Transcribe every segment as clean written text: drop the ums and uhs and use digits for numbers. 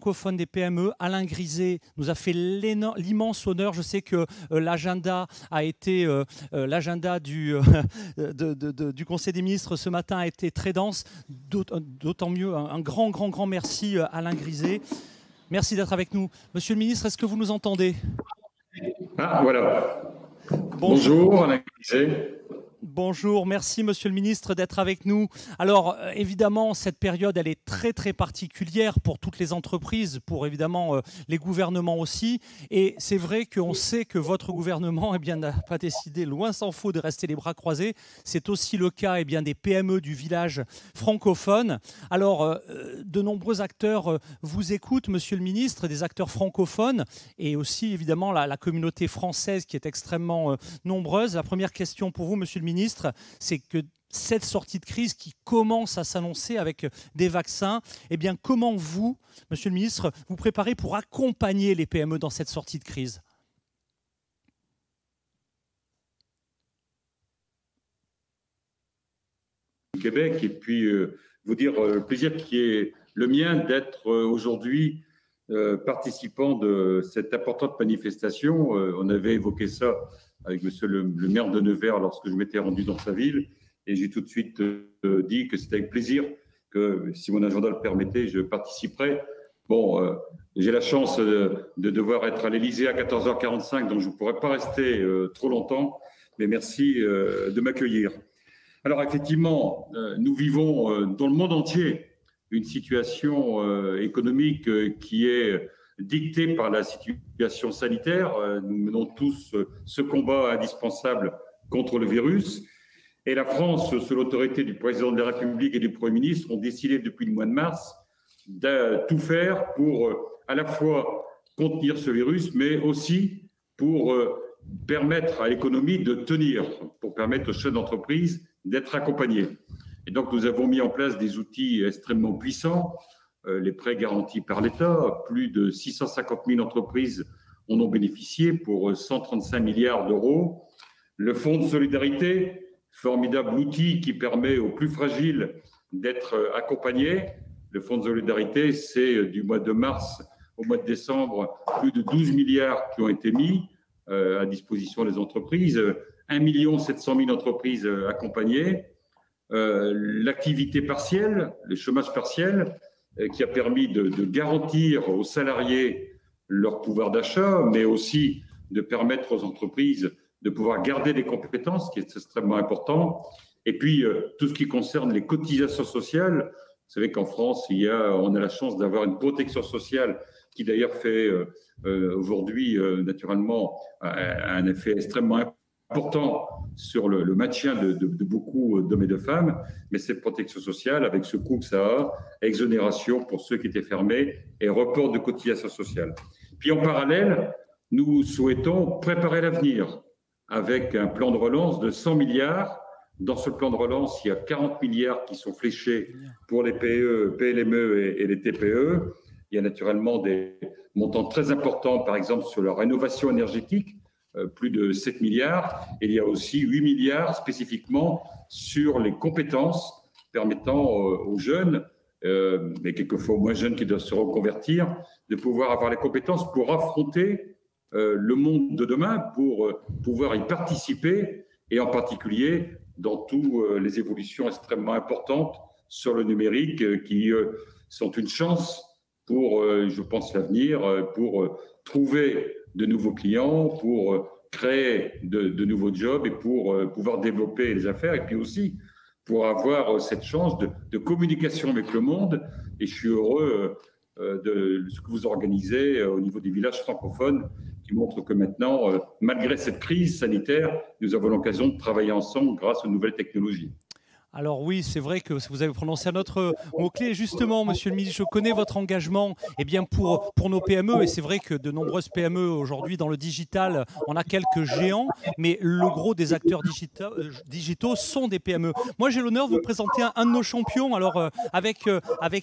francophone des PME, Alain Griset, nous a fait l'immense honneur. Je sais que l'agenda a été l'agenda du Conseil des ministres ce matin a été très dense. D'autant mieux, un grand merci Alain Griset. Merci d'être avec nous. Monsieur le ministre, est-ce que vous nous entendez? Ah, voilà. Bonjour, Alain Griset. Bonjour, merci Monsieur le ministre d'être avec nous. Alors évidemment, cette période, elle est très particulière pour toutes les entreprises, pour évidemment les gouvernements aussi. Et c'est vrai qu'on sait que votre gouvernement n'a pas décidé, loin s'en faut, de rester les bras croisés. C'est aussi le cas des PME du village francophone. Alors, de nombreux acteurs vous écoutent, Monsieur le ministre, des acteurs francophones et aussi évidemment la communauté française qui est extrêmement nombreuse. La première question pour vous, Monsieur le ministre, c'est que cette sortie de crise qui commence à s'annoncer avec des vaccins, comment vous, Monsieur le ministre, vous préparez pour accompagner les PME dans cette sortie de crise? Du Québec, et puis vous dire le plaisir qui est le mien d'être aujourd'hui participant de cette importante manifestation. On avait évoqué ça avec monsieur le maire de Nevers lorsque je m'étais rendu dans sa ville, et j'ai tout de suite dit que c'était avec plaisir que, si mon agenda le permettait, je participerais. Bon, j'ai la chance de devoir être à l'Élysée à 14h45, donc je ne pourrais pas rester trop longtemps, mais merci de m'accueillir. Alors effectivement, nous vivons dans le monde entier une situation économique qui est dictée par la situation sanitaire. Nous menons tous ce combat indispensable contre le virus. Et la France, sous l'autorité du président de la République et du Premier ministre, ont décidé depuis le mois de mars de tout faire pour à la fois contenir ce virus, mais aussi pour permettre à l'économie de tenir, pour permettre aux chefs d'entreprise d'être accompagnés. Et donc, nous avons mis en place des outils extrêmement puissants, les prêts garantis par l'État. Plus de 650 000 entreprises en ont bénéficié pour 135 milliards d'euros. Le Fonds de solidarité, formidable outil qui permet aux plus fragiles d'être accompagnés. Le Fonds de solidarité, c'est du mois de mars au mois de décembre, plus de 12 milliards qui ont été mis à disposition des entreprises. 1 700 000 entreprises accompagnées. L'activité partielle, le chômage partiel, qui a permis de garantir aux salariés leur pouvoir d'achat, mais aussi de permettre aux entreprises de pouvoir garder des compétences, ce qui est extrêmement important. Et puis, tout ce qui concerne les cotisations sociales. Vous savez qu'en France, on a la chance d'avoir une protection sociale qui d'ailleurs fait aujourd'hui, naturellement, un effet extrêmement important sur le maintien de beaucoup d'hommes et de femmes, mais cette protection sociale, avec ce coût que ça a, exonération pour ceux qui étaient fermés et report de cotisation sociale. Puis en parallèle, nous souhaitons préparer l'avenir avec un plan de relance de 100 milliards. Dans ce plan de relance, il y a 40 milliards qui sont fléchés pour les PLME et les TPE. Il y a naturellement des montants très importants, par exemple, sur la rénovation énergétique, plus de 7 milliards. Et il y a aussi 8 milliards spécifiquement sur les compétences permettant aux jeunes, mais quelquefois aux moins jeunes qui doivent se reconvertir, de pouvoir avoir les compétences pour affronter le monde de demain, pour pouvoir y participer, et en particulier dans toutes les évolutions extrêmement importantes sur le numérique qui sont une chance pour, je pense, l'avenir, pour trouver de nouveaux clients, pour créer de nouveaux jobs et pour pouvoir développer les affaires, et puis aussi pour avoir cette chance de communication avec le monde. Et je suis heureux de ce que vous organisez au niveau des villages francophones, qui montre que maintenant, malgré cette crise sanitaire, nous avons l'occasion de travailler ensemble grâce aux nouvelles technologies. Alors oui, c'est vrai que vous avez prononcé un autre mot-clé. Justement, Monsieur le ministre, je connais votre engagement pour nos PME, et c'est vrai que de nombreuses PME aujourd'hui dans le digital, on a quelques géants, mais le gros des acteurs digitaux sont des PME. Moi, j'ai l'honneur de vous présenter un de nos champions, alors avec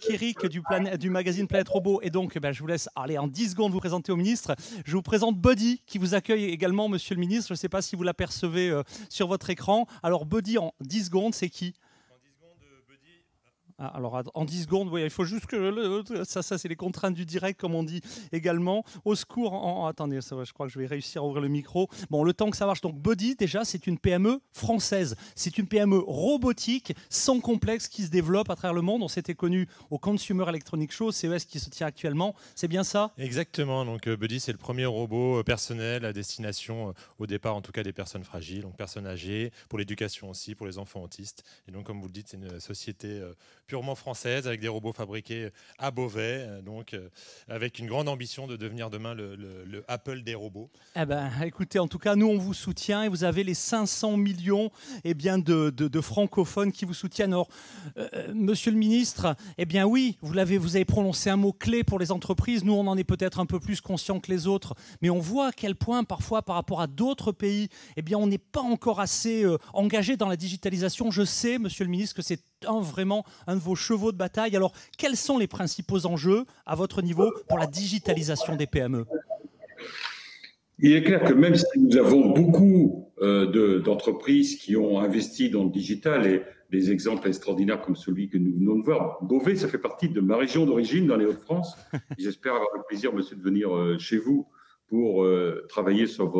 Eric du magazine Planète Robot, et donc je vous laisse aller en 10 secondes vous présenter au ministre. Je vous présente Buddy, qui vous accueille également, Monsieur le ministre. Je ne sais pas si vous l'apercevez sur votre écran. Alors Buddy, en 10 secondes, c'est qui ? Alors, en 10 secondes, oui, il faut juste que... ça c'est les contraintes du direct, comme on dit également. Au secours, attendez, je crois que je vais réussir à ouvrir le micro. Bon, le temps que ça marche. Donc, Buddy, déjà, c'est une PME française. C'est une PME robotique, sans complexe, qui se développe à travers le monde. On s'était connu au Consumer Electronics Show, CES, qui se tient actuellement. C'est bien ça? Exactement. Donc, Buddy, c'est le premier robot personnel à destination, au départ, en tout cas, des personnes fragiles, donc personnes âgées, pour l'éducation aussi, pour les enfants autistes. Et donc, comme vous le dites, c'est une société purement française, avec des robots fabriqués à Beauvais, donc avec une grande ambition de devenir demain le Apple des robots. Eh ben, écoutez, en tout cas, nous, on vous soutient et vous avez les 500 millions de francophones qui vous soutiennent. Alors, monsieur le ministre, eh bien oui, vous avez prononcé un mot clé pour les entreprises. Nous, on en est peut-être un peu plus conscients que les autres, mais on voit à quel point, parfois, par rapport à d'autres pays, eh bien, on n'est pas encore assez engagé dans la digitalisation. Je sais, monsieur le ministre, que c'est vraiment un de vos chevaux de bataille. Alors, quels sont les principaux enjeux, à votre niveau, pour la digitalisation des PME? Il est clair que même si nous avons beaucoup d'entreprises qui ont investi dans le digital, et des exemples extraordinaires comme celui que nous venons de voir, Beauvais, ça fait partie de ma région d'origine, dans les Hauts-de-France. J'espère avoir le plaisir, monsieur, de venir chez vous pour travailler sur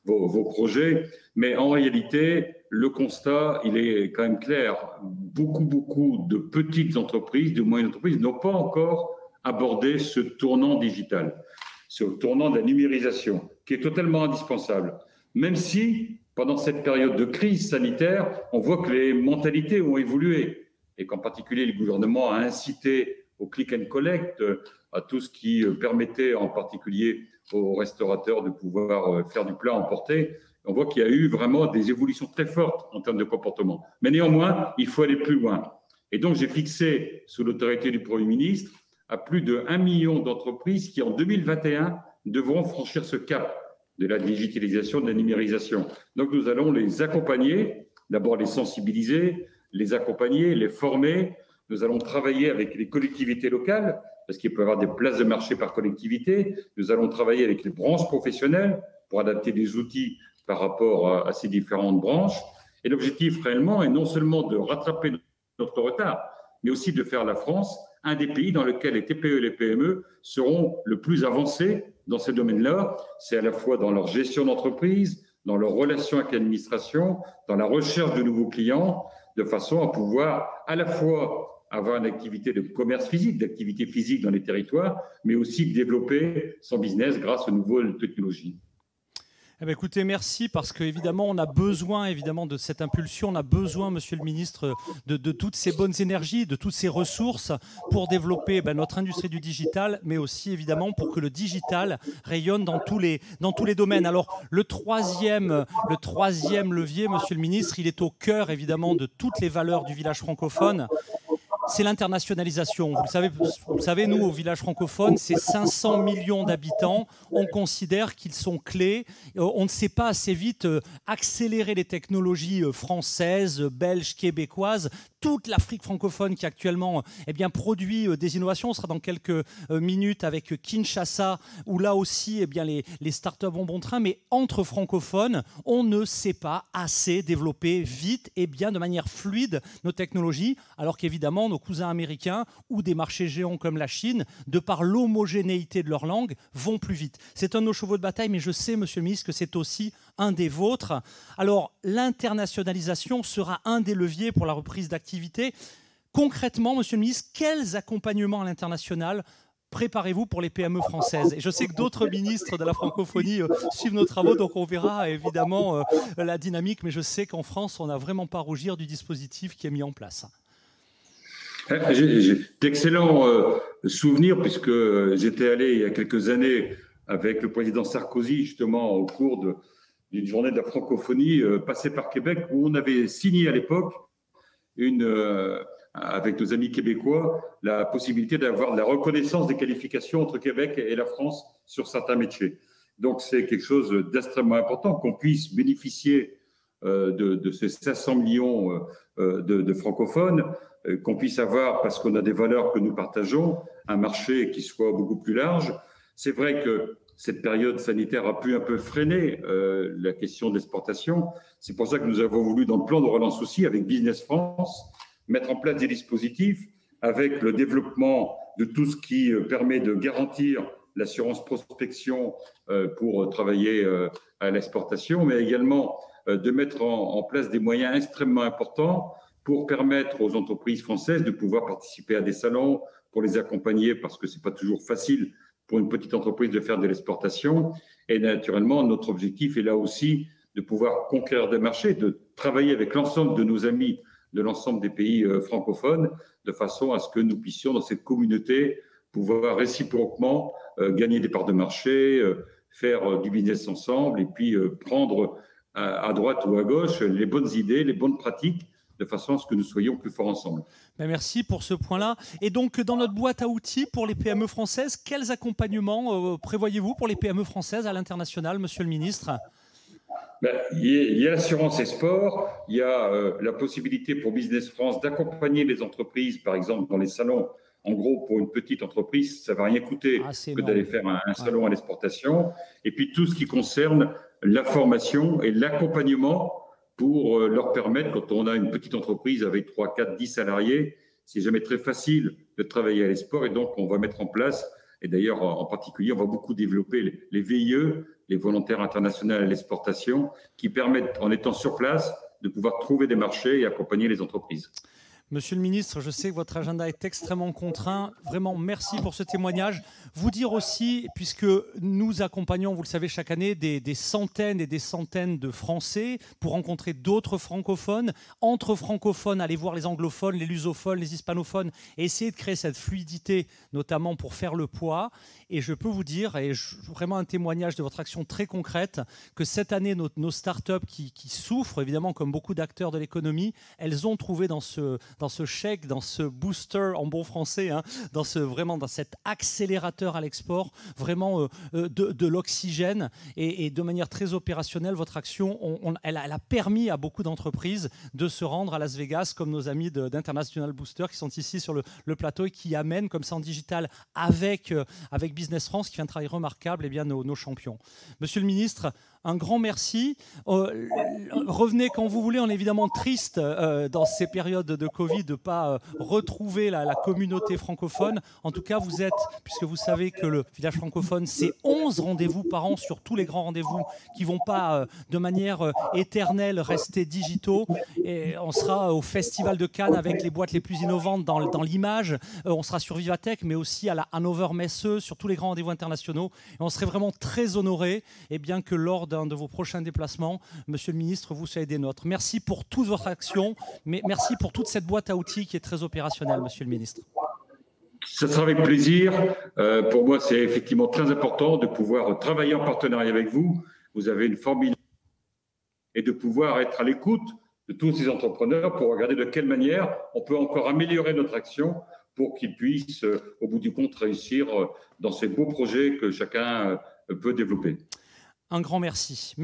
vos projets. Mais en réalité, le constat, il est quand même clair. Beaucoup de petites entreprises, de moyennes entreprises n'ont pas encore abordé ce tournant digital, ce tournant de la numérisation, qui est totalement indispensable. Même si, pendant cette période de crise sanitaire, on voit que les mentalités ont évolué et qu'en particulier, le gouvernement a incité au click and collect, à tout ce qui permettait en particulier aux restaurateurs de pouvoir faire du plat emporté. On voit qu'il y a eu vraiment des évolutions très fortes en termes de comportement. Mais néanmoins, il faut aller plus loin. Et donc, j'ai fixé, sous l'autorité du Premier ministre, à plus de 1 million d'entreprises qui, en 2021, devront franchir ce cap de la digitalisation, de la numérisation. Donc, nous allons les accompagner, d'abord les sensibiliser, les accompagner, les former. Nous allons travailler avec les collectivités locales, parce qu'il peut y avoir des places de marché par collectivité. Nous allons travailler avec les branches professionnelles pour adapter des outils par rapport à ces différentes branches. Et l'objectif réellement est non seulement de rattraper notre retard, mais aussi de faire la France un des pays dans lequel les TPE et les PME seront le plus avancés dans ces domaines-là. C'est à la fois dans leur gestion d'entreprise, dans leur relation avec l'administration, dans la recherche de nouveaux clients, de façon à pouvoir à la fois avoir une activité de commerce physique, d'activité physique dans les territoires, mais aussi développer son business grâce aux nouvelles technologies. Eh bien, écoutez, merci, parce qu'évidemment, on a besoin évidemment de cette impulsion, on a besoin, monsieur le ministre, de toutes ces bonnes énergies, de toutes ces ressources pour développer notre industrie du digital, mais aussi évidemment pour que le digital rayonne dans tous les domaines. Alors, le troisième levier, monsieur le ministre, il est au cœur évidemment de toutes les valeurs du village francophone. C'est l'internationalisation. Vous le savez, nous, au village francophone, c'est 500 millions d'habitants. On considère qu'ils sont clés. On ne sait pas assez vite accélérer les technologies françaises, belges, québécoises. Toute l'Afrique francophone qui actuellement produit des innovations. On sera dans quelques minutes avec Kinshasa, où là aussi les startups vont bon train. Mais entre francophones, on ne sait pas assez développer vite et bien de manière fluide nos technologies, alors qu'évidemment nos cousins américains ou des marchés géants comme la Chine, de par l'homogénéité de leur langue, vont plus vite. C'est un de nos chevaux de bataille, mais je sais, monsieur le ministre, que c'est aussi un des vôtres. Alors, l'internationalisation sera un des leviers pour la reprise d'activité. Concrètement, monsieur le ministre, quels accompagnements à l'international préparez-vous pour les PME françaises? Et je sais que d'autres ministres de la francophonie suivent nos travaux, donc on verra évidemment la dynamique, mais je sais qu'en France, on n'a vraiment pas à rougir du dispositif qui est mis en place. J'ai d'excellents souvenirs, puisque j'étais allé il y a quelques années avec le président Sarkozy, justement, au cours d'une journée de la francophonie passée par Québec, où on avait signé à l'époque, avec nos amis québécois, la possibilité d'avoir de la reconnaissance des qualifications entre Québec et la France sur certains métiers. Donc, c'est quelque chose d'extrêmement important qu'on puisse bénéficier de ces 500 millions de francophones, qu'on puisse avoir, parce qu'on a des valeurs que nous partageons, un marché qui soit beaucoup plus large. C'est vrai que cette période sanitaire a pu un peu freiner la question de l'exportation. C'est pour ça que nous avons voulu, dans le plan de relance aussi, avec Business France, mettre en place des dispositifs avec le développement de tout ce qui permet de garantir l'assurance prospection pour travailler à l'exportation, mais également de mettre en place des moyens extrêmement importants pour permettre aux entreprises françaises de pouvoir participer à des salons, pour les accompagner, parce que ce n'est pas toujours facile pour une petite entreprise de faire de l'exportation. Et naturellement, notre objectif est là aussi de pouvoir conquérir des marchés, de travailler avec l'ensemble de nos amis de l'ensemble des pays francophones, de façon à ce que nous puissions, dans cette communauté, pouvoir réciproquement gagner des parts de marché, faire du business ensemble, et puis prendre à droite ou à gauche les bonnes idées, les bonnes pratiques, de façon à ce que nous soyons plus forts ensemble. Merci pour ce point-là. Et donc, dans notre boîte à outils pour les PME françaises, quels accompagnements prévoyez-vous pour les PME françaises à l'international, Monsieur le Ministre ? Il y a l'assurance export, il y a la possibilité pour Business France d'accompagner les entreprises, par exemple, dans les salons. En gros, pour une petite entreprise, ça ne va rien coûter que d'aller faire un salon à l'exportation. Et puis, tout ce qui concerne la formation et l'accompagnement pour leur permettre, quand on a une petite entreprise avec 3, 4, 10 salariés, c'est jamais très facile de travailler à l'export. Et donc, on va mettre en place, et d'ailleurs, en particulier, on va beaucoup développer les VIE, les volontaires internationaux à l'exportation, qui permettent, en étant sur place, de pouvoir trouver des marchés et accompagner les entreprises. Monsieur le ministre, je sais que votre agenda est extrêmement contraint. Vraiment, merci pour ce témoignage. Vous dire aussi, puisque nous accompagnons, vous le savez, chaque année, des centaines et des centaines de Français pour rencontrer d'autres francophones. Entre francophones, aller voir les anglophones, les lusophones, les hispanophones, et essayer de créer cette fluidité, notamment pour faire le poids. Et je peux vous dire, et vraiment un témoignage de votre action très concrète, que cette année, nos startups qui souffrent, évidemment, comme beaucoup d'acteurs de l'économie, elles ont trouvé dans ce chèque, dans ce booster en bon français, dans cet accélérateur à l'export, vraiment de l'oxygène. Et de manière très opérationnelle, votre action, elle a permis à beaucoup d'entreprises de se rendre à Las Vegas, comme nos amis d'International Booster qui sont ici sur le plateau et qui amènent comme ça en digital avec Business France, qui fait un travail remarquable, nos champions. Monsieur le ministre, un grand merci. Revenez quand vous voulez. On est évidemment triste dans ces périodes de Covid de ne pas retrouver la communauté francophone. En tout cas, vous êtes, puisque vous savez que le village francophone, c'est 11 rendez-vous par an sur tous les grands rendez-vous qui ne vont pas de manière éternelle rester digitaux. Et on sera au Festival de Cannes avec les boîtes les plus innovantes dans l'image. On sera sur Vivatech, mais aussi à la Hannover Messe, sur tous les grands rendez-vous internationaux. Et on serait vraiment très honorés bien que lors d'un de vos prochains déplacements, Monsieur le ministre, vous soyez des nôtres. Merci pour toute votre action, mais merci pour toute cette boîte à outils qui est très opérationnelle, Monsieur le ministre. Ça sera avec plaisir. Pour moi, c'est effectivement très important de pouvoir travailler en partenariat avec vous. Vous avez une formidable et de pouvoir être à l'écoute de tous ces entrepreneurs pour regarder de quelle manière on peut encore améliorer notre action pour qu'ils puissent, au bout du compte, réussir dans ces beaux projets que chacun peut développer. Un grand merci.